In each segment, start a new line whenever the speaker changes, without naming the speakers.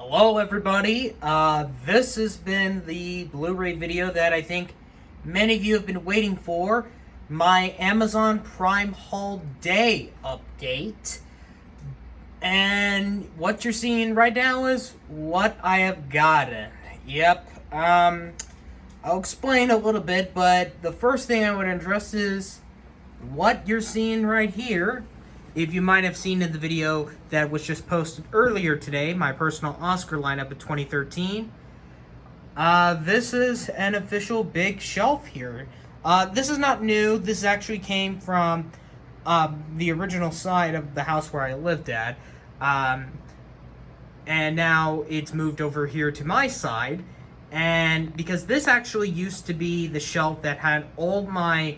Hello everybody, this has been the Blu-ray video that I think many of you have been waiting for, my Amazon Prime Haul Day update. And what you're seeing right now is what I have gotten. Yep, I'll explain a little bit, but the first thing I would address is what you're seeing right here. If you might have seen in the video that was just posted earlier today, my personal Oscar lineup of 2013, this is an official big shelf here. This is not new. This actually came from the original side of the house where I lived at. And now it's moved over here to my side. And because this actually used to be the shelf that had all my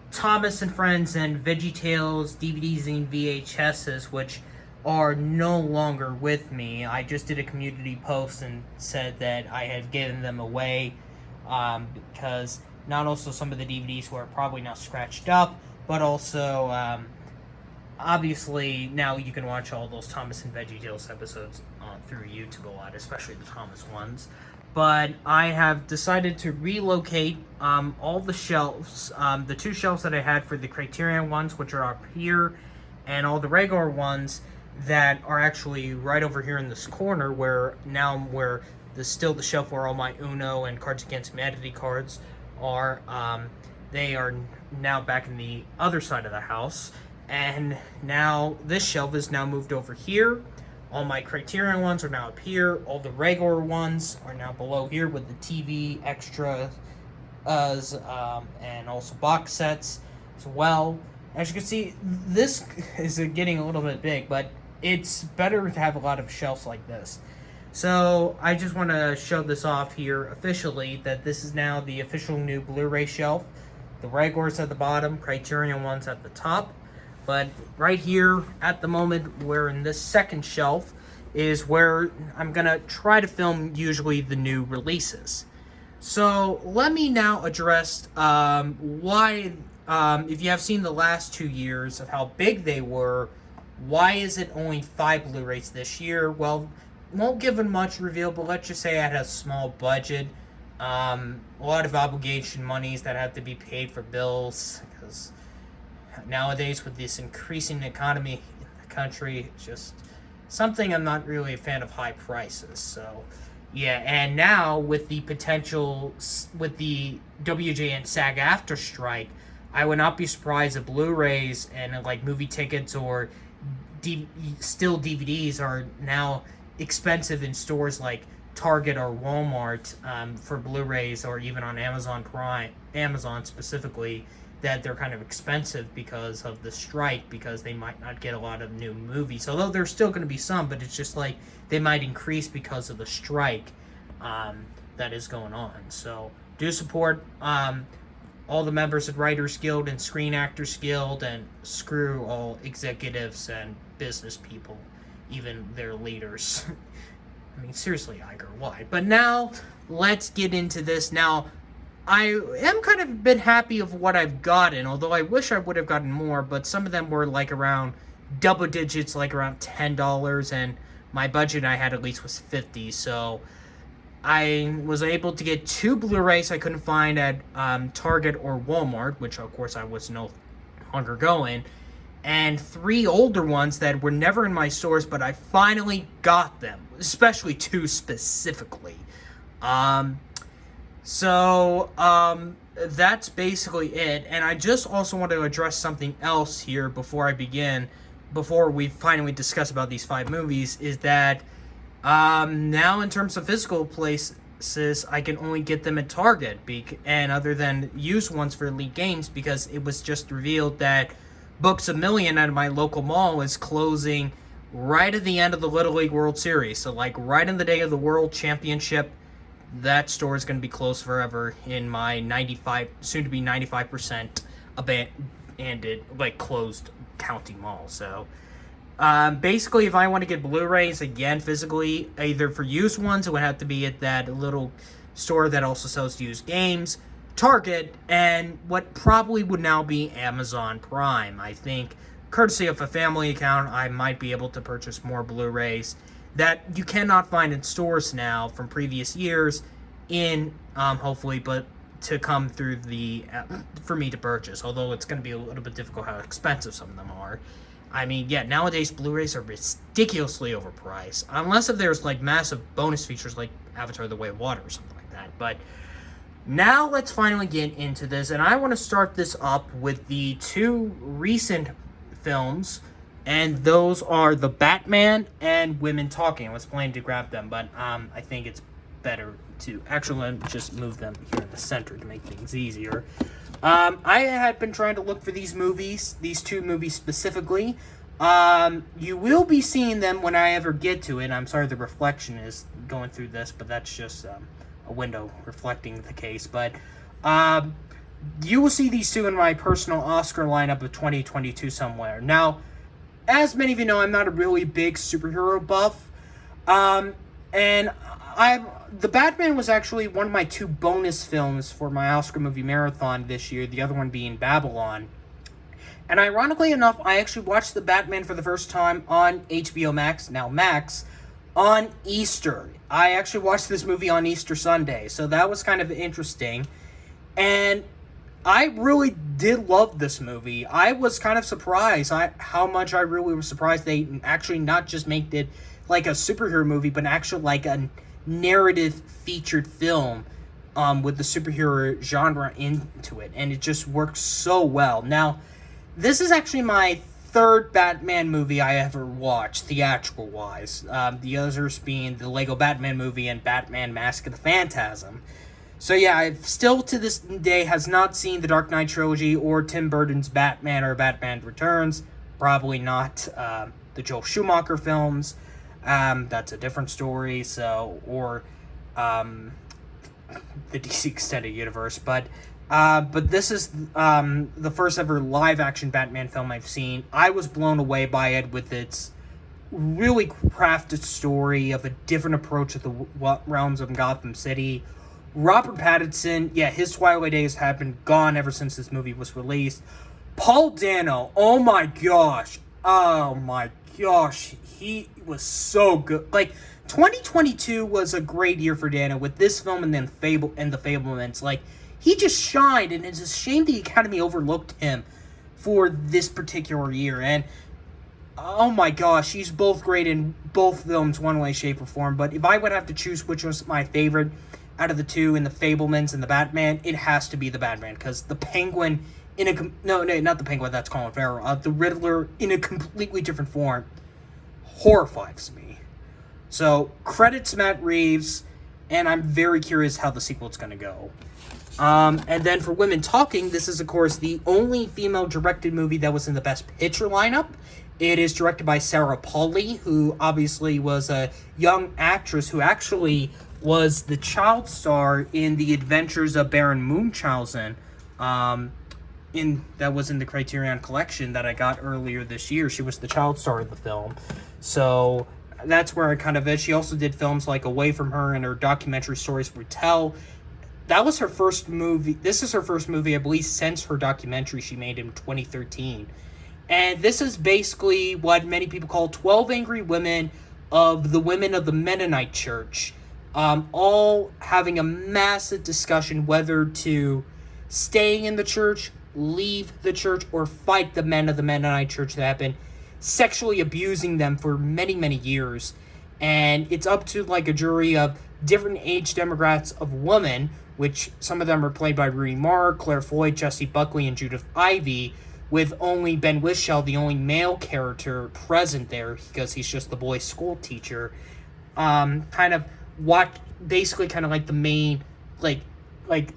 Thomas and Friends and VeggieTales DVDs and VHSs, which are no longer with me. I just did a community post and said that I had given them away because not also some of the DVDs were probably now scratched up, but also obviously now you can watch all those Thomas and VeggieTales episodes through YouTube a lot, especially the Thomas ones. But I have decided to relocate all the shelves, the two shelves that I had for the Criterion ones, which are up here, and all the regular ones that are actually right over here in this corner, where still the shelf where all my Uno and Cards Against Humanity cards are. They are now back in the other side of the house, and now this shelf is now moved over here. All my Criterion ones are now up here. All the regular ones are now below here with the TV extras and also box sets as well. As you can see, this is getting a little bit big, but it's better to have a lot of shelves like this. So I just want to show this off here officially, that this is now the official new Blu-ray shelf. The regulars at the bottom, Criterion ones at the top. But right here, at the moment, we're in this second shelf, is where I'm going to try to film usually the new releases. So let me now address why, if you have seen the last 2 years of how big they were, why is it only 5 Blu-rays this year? Well, won't give it much reveal, but let's just say I had a small budget. A lot of obligation monies that have to be paid for bills, because nowadays, with this increasing economy in the country, it's just something I'm not really a fan of high prices. So, yeah, and now with the potential, with the WJ and SAG-AFTRA strike, I would not be surprised if Blu-rays and like movie tickets or still DVDs are now expensive in stores like Target or Walmart for Blu-rays, or even on Amazon Prime, Amazon specifically, that they're kind of expensive because of the strike, because they might not get a lot of new movies. Although there's still going to be some, but it's just like they might increase because of the strike that is going on. So do support all the members of Writers Guild and Screen Actors Guild, and screw all executives and business people, even their leaders. I mean, seriously, Iger, why? But now, let's get into this. Now, I am kind of a bit happy of what I've gotten, although I wish I would have gotten more, but some of them were like around double digits, like around $10, and my budget I had at least was $50, so I was able to get 2 Blu-rays I couldn't find at Target or Walmart, which of course I was no longer going, and 3 older ones that were never in my stores, but I finally got them, especially 2 specifically. So, that's basically it, and I just also want to address something else here before I begin, before we finally discuss about these 5 movies, is that, now in terms of physical places, I can only get them at Target, and other than used ones for Elite Games, because it was just revealed that Books A Million at my local mall is closing right at the end of the Little League World Series, so like right on the day of the World Championship. That store is going to be closed forever in my 95, soon to be 95% abandoned, like closed county mall. So, basically, if I want to get Blu-rays again physically, either for used ones, it would have to be at that little store that also sells used games, Target, and what probably would now be Amazon Prime. I think, courtesy of a family account, I might be able to purchase more Blu-rays that you cannot find in stores now from previous years in, hopefully, but to come through the, for me to purchase, although it's going to be a little bit difficult how expensive some of them are. I mean, yeah, nowadays Blu-rays are ridiculously overpriced, unless if there's, like, massive bonus features like Avatar: The Way of Water or something like that. But now let's finally get into this, and I want to start this up with the two recent films, and those are The Batman and Women Talking. I was planning to grab them, but I think it's better to actually just move them here in the center to make things easier. I had been trying to look for these movies, these two movies specifically. You will be seeing them when I ever get to it. I'm sorry the reflection is going through this, but that's just a window reflecting the case. But you will see these two in my personal Oscar lineup of 2022 somewhere. Now, as many of you know, I'm not a really big superhero buff. And The Batman was actually one of my two bonus films for my Oscar movie marathon this year, the other one being Babylon. And ironically enough, I actually watched The Batman for the first time on HBO Max, now Max, on Easter. I actually watched this movie on Easter Sunday, so that was kind of interesting. And I really did love this movie. I was kind of surprised how much I really was surprised they actually not just made it like a superhero movie, but actually like a narrative featured film with the superhero genre into it, and it just works so well. Now, this is actually my third Batman movie I ever watched, theatrical wise. The others being the Lego Batman movie and Batman Mask of the Phantasm. So yeah, I've still to this day has not seen the Dark Knight trilogy or Tim Burton's Batman or Batman Returns. Probably not the Joel Schumacher films. That's a different story. So, or the DC Extended Universe. But this is the first ever live action Batman film I've seen. I was blown away by it with its really crafted story of a different approach to the realms of Gotham City. Robert Pattinson, yeah, his Twilight days have been gone ever since this movie was released. Paul Dano, oh my gosh, he was so good. Like, 2022 was a great year for Dano with this film and then The Fablements. Like, he just shined, and it's a shame the Academy overlooked him for this particular year. And oh my gosh, he's both great in both films, one way, shape, or form. But if I would have to choose which was my favorite out of the two, in The Fablements and The Batman, it has to be The Batman, because the Penguin no, not the Penguin, that's Colin Farrell. The Riddler in a completely different form horrifies me. So, credits Matt Reeves, and I'm very curious how the sequel's going to go. And then for Women Talking, this is, of course, the only female-directed movie that was in the Best Picture lineup. It is directed by Sarah Polley, who obviously was a young actress who actually was the child star in The Adventures of Baron Munchausen, that was in the Criterion Collection that I got earlier this year. She was the child star of the film. So that's where I kind of is. She also did films like Away From Her and her documentary Stories We Tell. That was her first movie. This is her first movie, I believe, since her documentary she made in 2013. And this is basically what many people call 12 Angry Women of the Women of the Mennonite Church. All having a massive discussion whether to stay in the church, leave the church, or fight the men of the Mennonite Church that have been sexually abusing them for many, many years. And it's up to like a jury of different age demographics of women, which some of them are played by Rooney Mara, Claire Foy, Jessie Buckley, and Judith Ivey, with only Ben Whishaw, the only male character present there, because he's just the boys' school teacher. Kind of basically kind of like the main, like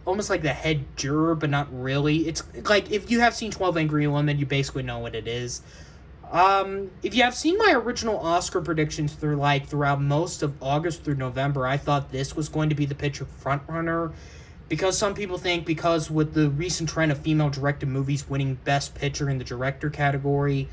almost like the head juror, but not really. It's like, if you have seen 12 Angry Women, you basically know what it is. If you have seen my original Oscar predictions throughout most of August through November, I thought this was going to be the picture frontrunner, because some people think because with the recent trend of female-directed movies winning Best Picture in the director category,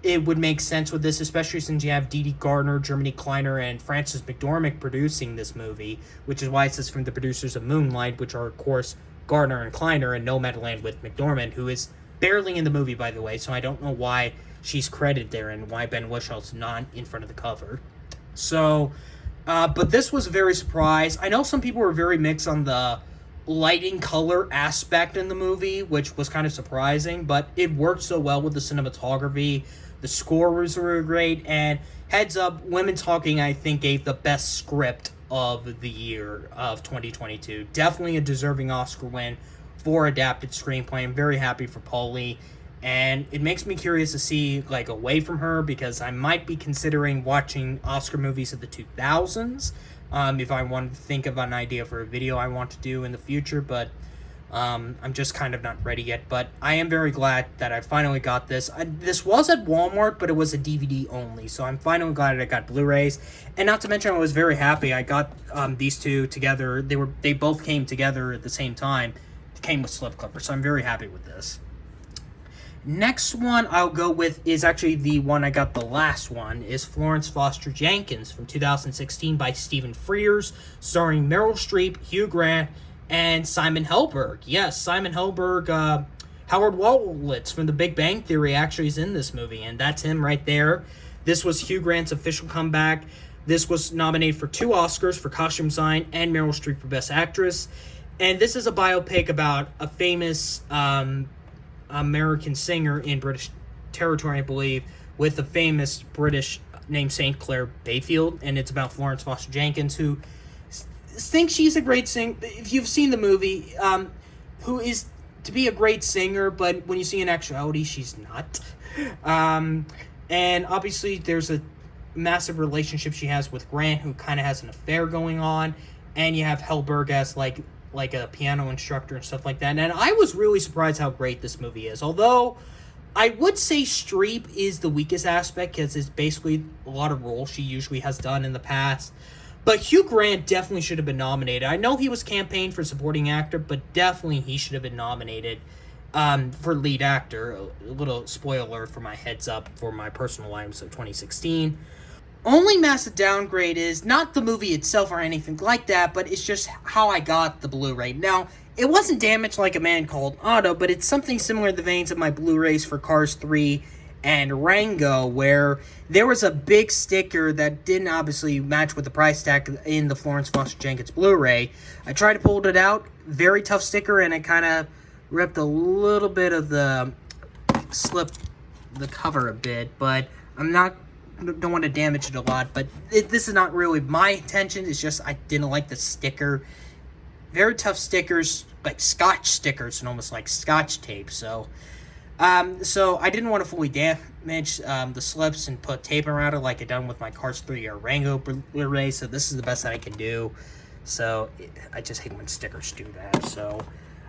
it would make sense with this, especially since you have Dee Gardner, Germany Kleiner, and Frances McDormand producing this movie, which is why it says from the producers of Moonlight, which are, of course, Gardner and Kleiner, and Nomadland with McDormand, who is barely in the movie, by the way, so I don't know why she's credited there and why Ben Wishaw's not in front of the cover. So, but this was a very surprise. I know some people were very mixed on the lighting color aspect in the movie, which was kind of surprising, but it worked so well with the cinematography. The score was really great, and heads up, Women Talking, I think, gave the best script of the year of 2022. Definitely a deserving Oscar win for adapted screenplay. I'm very happy for Paulie, and it makes me curious to see, like, away from her, because I might be considering watching Oscar movies of the 2000s, if I want to think of an idea for a video I want to do in the future, but I'm just kind of not ready yet. But I am very glad that I finally got this. This was at Walmart, but it was a DVD only, so I'm finally glad I got Blu-rays. And not to mention, I was very happy I got these two together. They both came together at the same time. It came with slip clippers, so I'm very happy with this. Next one I'll go with is actually the one I got the last one, is Florence Foster Jenkins from 2016 by Stephen Frears, starring Meryl Streep, Hugh Grant, and Simon Helberg. Yes, Simon Helberg, Howard Wolowitz from The Big Bang Theory actually is in this movie, and that's him right there. This was Hugh Grant's official comeback. This was nominated for 2 Oscars for costume design and Meryl Streep for Best Actress. And this is a biopic about a famous American singer in British territory, I believe, with a famous British named St. Clair Bayfield, and it's about Florence Foster Jenkins, who thinks she's a great singer. If you've seen the movie, who is to be a great singer, but when you see in actuality, she's not. And obviously, there's a massive relationship she has with Grant, who kind of has an affair going on, and you have Helberg as like a piano instructor and stuff like that. And I was really surprised how great this movie is. Although, I would say Streep is the weakest aspect, because it's basically a lot of roles she usually has done in the past. But Hugh Grant definitely should have been nominated. I know he was campaigned for supporting actor, but definitely he should have been nominated for lead actor. A little spoiler alert for my heads up for my personal items of 2016. Only massive downgrade is not the movie itself or anything like that, but it's just how I got the Blu-ray. Now, it wasn't damaged like A Man Called Otto, but it's something similar in the veins of my Blu-rays for Cars 3 and Rango, where there was a big sticker that didn't obviously match with the price tag in the Florence Foster Jenkins Blu-ray. I tried to pull it out, very tough sticker, and it kind of ripped a little bit of the cover a bit, but don't want to damage it a lot, but this is not really my intention. It's just I didn't like the sticker. Very tough stickers, like Scotch stickers, and almost like Scotch tape. So I didn't want to fully damage the slips and put tape around it like I done with my Cars 3 or Rango Blu-ray. So this is the best that I can do. So I just hate when stickers do that. So,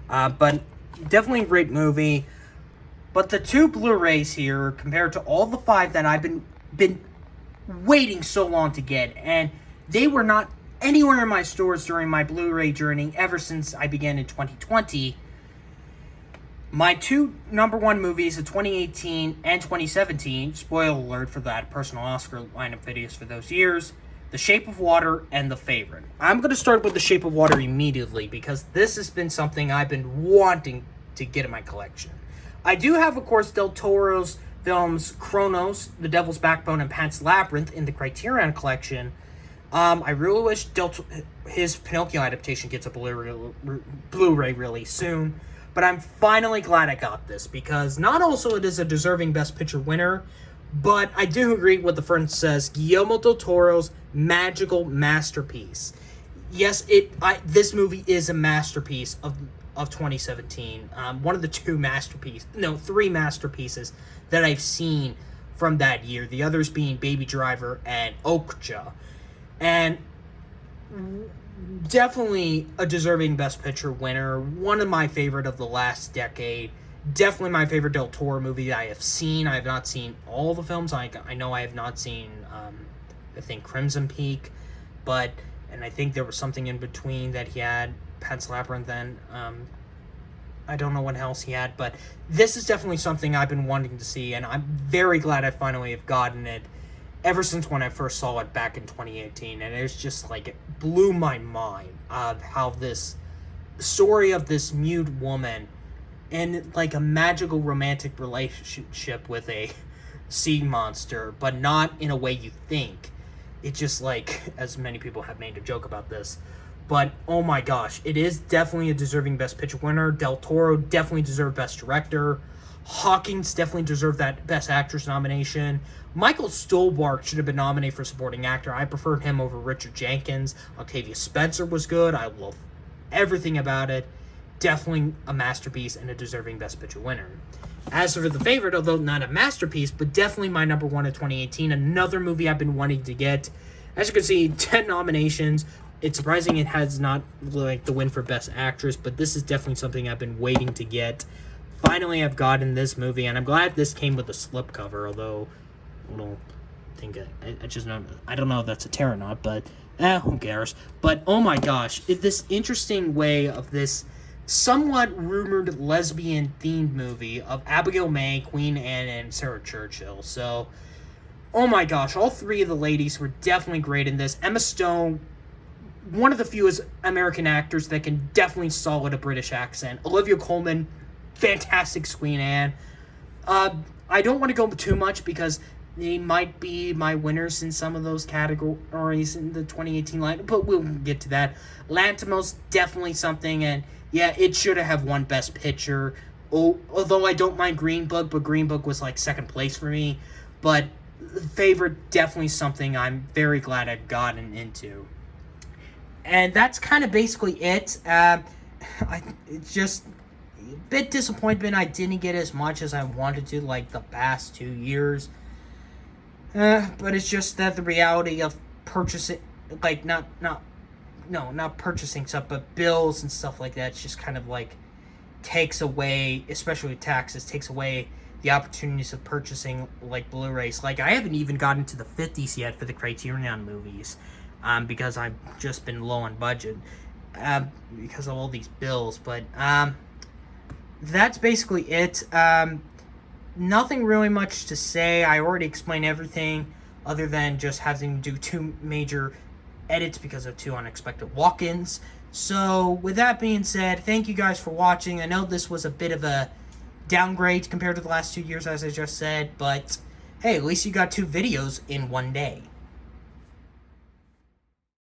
but definitely a great movie. But the 2 Blu-rays here, compared to all the 5 that I've been waiting so long to get, and they were not anywhere in my stores during my Blu-ray journey ever since I began in 2020. My 2 number 1 movies of 2018 and 2017, spoiler alert for that personal Oscar lineup videos for those years, The Shape of Water and The Favourite. I'm going to start with The Shape of Water immediately, because this has been something I've been wanting to get in my collection. I do have, of course, Del Toro's films Kronos, The Devil's Backbone, and Pan's Labyrinth in the Criterion Collection. I really wish his Pinocchio adaptation gets a Blu-ray really soon, but I'm finally glad I got this, because not also it is a deserving Best Picture winner, but I do agree with what the friend says, Guillermo del Toro's magical masterpiece. Yes, this movie is a masterpiece of 2017. One of the 3 masterpieces that I've seen from that year. The others being Baby Driver and Okja. And definitely a deserving Best Picture winner. One of my favorite of the last decade. Definitely my favorite Del Toro movie I have seen. I have not seen all the films. I know I have not seen, I think, Crimson Peak. And I think there was something in between that he had. Pan's Labyrinth, and I don't know what else he had, but this is definitely something I've been wanting to see, and I'm very glad I finally have gotten it ever since when I first saw it back in 2018, and it's just like, it blew my mind of how this story of this mute woman and like a magical romantic relationship with a sea monster, but not in a way you think. It's just like, as many people have made a joke about this. But, oh my gosh, it is definitely a deserving Best Picture winner. Del Toro definitely deserved Best Director. Hawkins definitely deserved that Best Actress nomination. Michael Stuhlbarg should have been nominated for Supporting Actor. I preferred him over Richard Jenkins. Octavia Spencer was good. I love everything about it. Definitely a masterpiece and a deserving Best Picture winner. As for The Favorite, although not a masterpiece, but definitely my number one of 2018, another movie I've been wanting to get. As you can see, 10 nominations. It's surprising it has not like the win for Best Actress, but this is definitely something I've been waiting to get. Finally, I've gotten this movie, and I'm glad this came with a slipcover, although I don't think I don't know if that's a tear or not, but who cares? But oh my gosh, this interesting way of this somewhat rumored lesbian-themed movie of Abigail May, Queen Anne, and Sarah Churchill. So, oh my gosh, all three of the ladies were definitely great in this. Emma Stone, one of the few American actors that can definitely solid a British accent. Olivia Colman, fantastic Queen Anne. I don't want to go too much because they might be my winners in some of those categories in the 2018 line, but we'll get to that. Lanthimos, definitely something, and yeah, it should have won Best Picture. Although I don't mind Green Book, but Green Book was like second place for me. But Favorite, definitely something I'm very glad I've gotten into. And that's kind of basically it. It's just a bit disappointment I didn't get as much as I wanted to, like the past 2 years. But it's just that the reality of purchasing, like not purchasing stuff, but bills and stuff like that, it's just kind of like takes away, especially with taxes, takes away the opportunities of purchasing like Blu-rays. Like I haven't even gotten to the 50s yet for the Criterion movies, because I've just been low on budget, because of all these bills. But that's basically it. Nothing really much to say. I already explained everything, other than just having to do 2 major edits because of 2 unexpected walk-ins. So, with that being said, thank you guys for watching. I know this was a bit of a downgrade compared to the last 2 years, as I just said, but hey, at least you got 2 videos in one day.